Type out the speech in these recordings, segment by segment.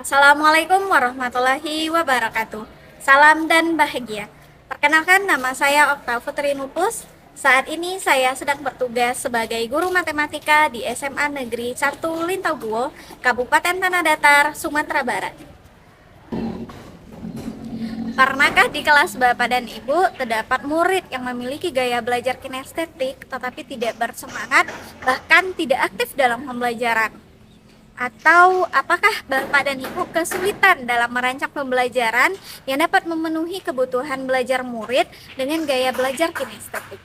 Assalamualaikum warahmatullahi wabarakatuh. Salam dan bahagia. Perkenalkan, nama saya Okta Putri Nupus. Saat ini saya sedang bertugas sebagai guru matematika di SMA Negeri 1 Lintauguo, Kabupaten Tanah Datar, Sumatera Barat. Pernahkah di kelas Bapak dan Ibu terdapat murid yang memiliki gaya belajar kinestetik tetapi tidak bersemangat, bahkan tidak aktif dalam pembelajaran? Atau apakah Bapak dan Ibu kesulitan dalam merancang pembelajaran yang dapat memenuhi kebutuhan belajar murid dengan gaya belajar kinestetik?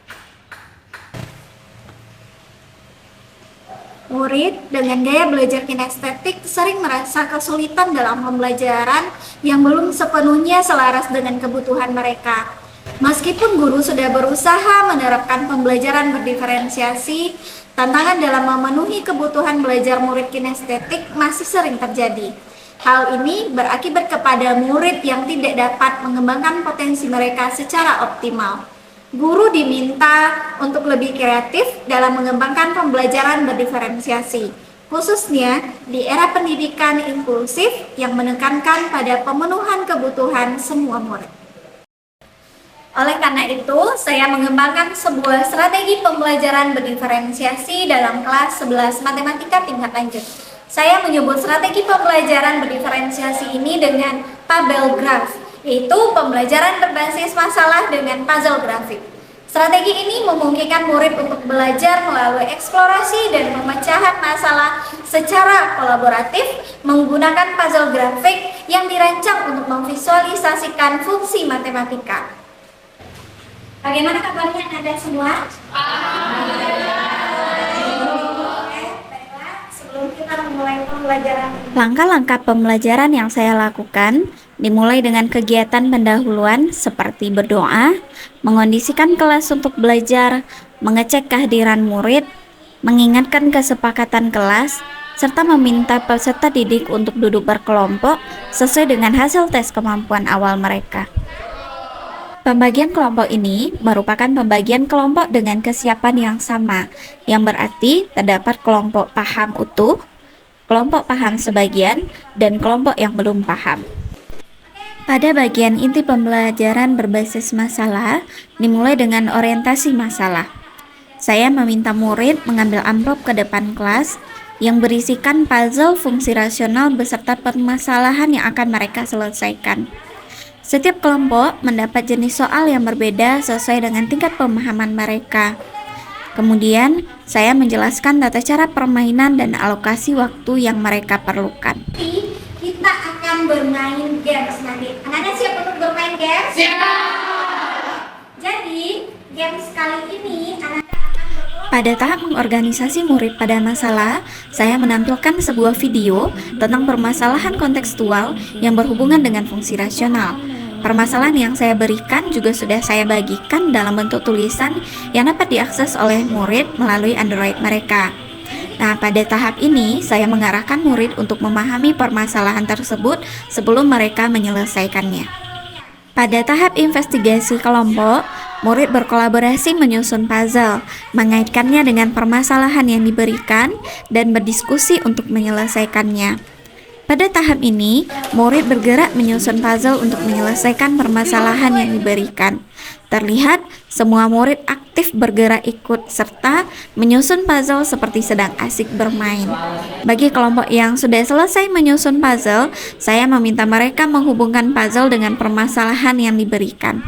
Murid dengan gaya belajar kinestetik sering merasa kesulitan dalam pembelajaran yang belum sepenuhnya selaras dengan kebutuhan mereka. Meskipun guru sudah berusaha menerapkan pembelajaran berdiferensiasi, tantangan dalam memenuhi kebutuhan belajar murid kinestetik masih sering terjadi. Hal ini berakibat kepada murid yang tidak dapat mengembangkan potensi mereka secara optimal. Guru diminta untuk lebih kreatif dalam mengembangkan pembelajaran berdiferensiasi, khususnya di era pendidikan inklusif yang menekankan pada pemenuhan kebutuhan semua murid. Oleh karena itu, saya mengembangkan sebuah strategi pembelajaran berdiferensiasi dalam kelas 11 Matematika tingkat lanjut. Saya menyebut strategi pembelajaran berdiferensiasi ini dengan tabel graf, yaitu pembelajaran berbasis masalah dengan puzzle grafik. Strategi ini memungkinkan murid untuk belajar melalui eksplorasi dan pemecahan masalah secara kolaboratif menggunakan puzzle grafik yang dirancang untuk memvisualisasikan fungsi matematika. Bagaimana kabarnya Anda semua? Sebelum kita memulai pembelajaran, langkah-langkah pembelajaran yang saya lakukan dimulai dengan kegiatan pendahuluan seperti berdoa, mengondisikan kelas untuk belajar, mengecek kehadiran murid, mengingatkan kesepakatan kelas, serta meminta peserta didik untuk duduk berkelompok sesuai dengan hasil tes kemampuan awal mereka. Pembagian kelompok ini merupakan pembagian kelompok dengan kesiapan yang sama, yang berarti terdapat kelompok paham utuh, kelompok paham sebagian, dan kelompok yang belum paham. Pada bagian inti pembelajaran berbasis masalah, dimulai dengan orientasi masalah. Saya meminta murid mengambil amplop ke depan kelas yang berisikan puzzle fungsi rasional beserta permasalahan yang akan mereka selesaikan. Setiap kelompok mendapat jenis soal yang berbeda sesuai dengan tingkat pemahaman mereka. Kemudian, saya menjelaskan tata cara permainan dan alokasi waktu yang mereka perlukan. Kita akan bermain games nanti. Anak-anak siap untuk bermain games? Siap! Jadi, games kali ini pada tahap mengorganisasi murid pada masalah, saya menampilkan sebuah video tentang permasalahan kontekstual yang berhubungan dengan fungsi rasional. Permasalahan yang saya berikan juga sudah saya bagikan dalam bentuk tulisan yang dapat diakses oleh murid melalui Android mereka. Nah, pada tahap ini saya mengarahkan murid untuk memahami permasalahan tersebut sebelum mereka menyelesaikannya. Pada tahap investigasi kelompok, murid berkolaborasi menyusun puzzle, mengaitkannya dengan permasalahan yang diberikan, dan berdiskusi untuk menyelesaikannya. Pada tahap ini, murid bergerak menyusun puzzle untuk menyelesaikan permasalahan yang diberikan. Terlihat, semua murid aktif bergerak ikut serta menyusun puzzle seperti sedang asik bermain. Bagi kelompok yang sudah selesai menyusun puzzle, saya meminta mereka menghubungkan puzzle dengan permasalahan yang diberikan.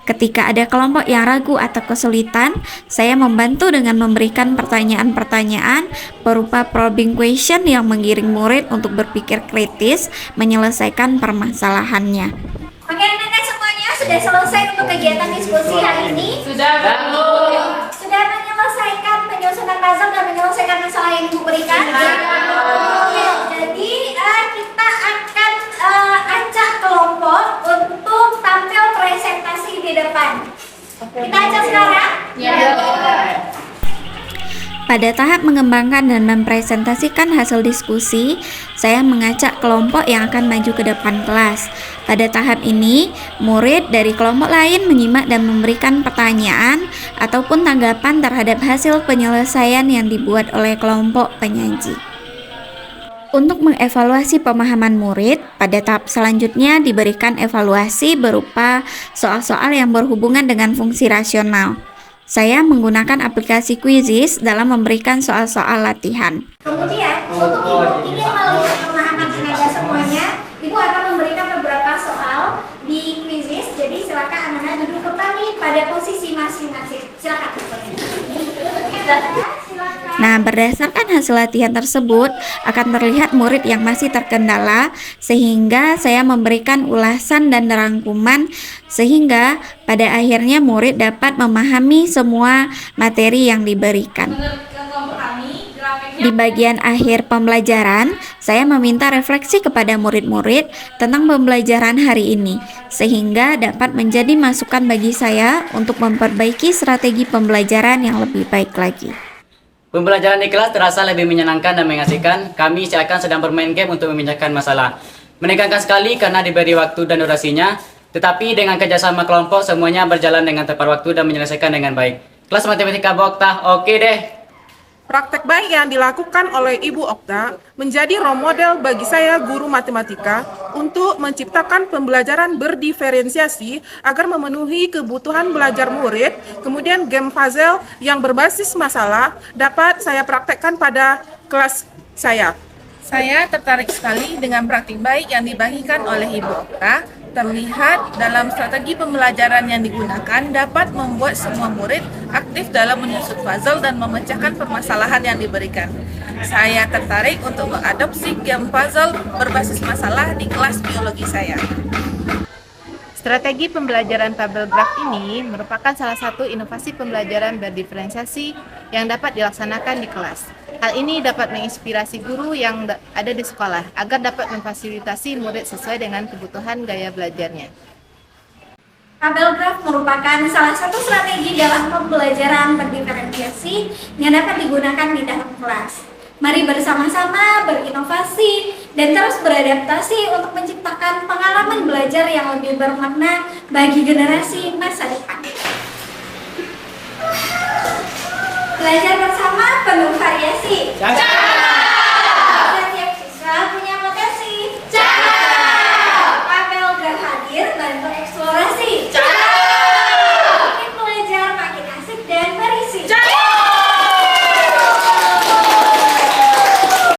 Ketika ada kelompok yang ragu atau kesulitan, saya membantu dengan memberikan pertanyaan-pertanyaan berupa probing question yang menggiring murid untuk berpikir kritis menyelesaikan permasalahannya. Oke, anak-anak semuanya sudah selesai untuk kegiatan diskusi hari ini? Sudah, Bu. Sudah menyelesaikan penyusunan puzzle dan menyelesaikan masalah yang Ibu berikan? Oke, jadi kita akan ajak kelompok untuk tampil presentasi di depan. Kita ajak sekarang? Ya. Pada tahap mengembangkan dan mempresentasikan hasil diskusi, saya mengajak kelompok yang akan maju ke depan kelas. Pada tahap ini, murid dari kelompok lain menyimak dan memberikan pertanyaan ataupun tanggapan terhadap hasil penyelesaian yang dibuat oleh kelompok penyaji. Untuk mengevaluasi pemahaman murid, pada tahap selanjutnya diberikan evaluasi berupa soal-soal yang berhubungan dengan fungsi rasional. Saya menggunakan aplikasi Quizizz dalam memberikan soal-soal latihan. Kemudian, untuk Ibu ingin melihat pemahaman tenaga semuanya, Ibu akan memberikan beberapa soal di Quizizz. Jadi silakan anak-anak duduk kembali pada posisi masing-masing. Silakan. Nah, berdasarkan hasil latihan tersebut, akan terlihat murid yang masih terkendala, sehingga saya memberikan ulasan dan rangkuman, sehingga pada akhirnya murid dapat memahami semua materi yang diberikan. Di bagian akhir pembelajaran, saya meminta refleksi kepada murid-murid tentang pembelajaran hari ini, sehingga dapat menjadi masukan bagi saya untuk memperbaiki strategi pembelajaran yang lebih baik lagi. Pembelajaran di kelas terasa lebih menyenangkan dan mengasihkan. Kami seakan sedang bermain game untuk memecahkan masalah. Menegangkan sekali karena diberi waktu dan durasinya, tetapi dengan kerjasama kelompok semuanya berjalan dengan tepat waktu dan menyelesaikan dengan baik. Kelas Matematika Bu Okta, oke deh. Praktek baik yang dilakukan oleh Ibu Okta menjadi role model bagi saya guru matematika untuk menciptakan pembelajaran berdiferensiasi agar memenuhi kebutuhan belajar murid. Kemudian game puzzle yang berbasis masalah dapat saya praktekkan pada kelas saya. Saya tertarik sekali dengan praktik baik yang dibagikan oleh Ibu Okta. Terlihat dalam strategi pembelajaran yang digunakan dapat membuat semua murid aktif dalam menyusun puzzle dan memecahkan permasalahan yang diberikan. Saya tertarik untuk mengadopsi game puzzle berbasis masalah di kelas biologi saya. Strategi pembelajaran tabel graf ini merupakan salah satu inovasi pembelajaran berdiferensiasi yang dapat dilaksanakan di kelas. Hal ini dapat menginspirasi guru yang ada di sekolah agar dapat memfasilitasi murid sesuai dengan kebutuhan gaya belajarnya. Tabel graf merupakan salah satu strategi dalam pembelajaran berdiferensiasi yang dapat digunakan di dalam kelas. Mari bersama-sama berinovasi dan terus beradaptasi untuk menciptakan pengalaman belajar yang lebih bermakna bagi generasi masa depan. Belajar bersama penuh variasi.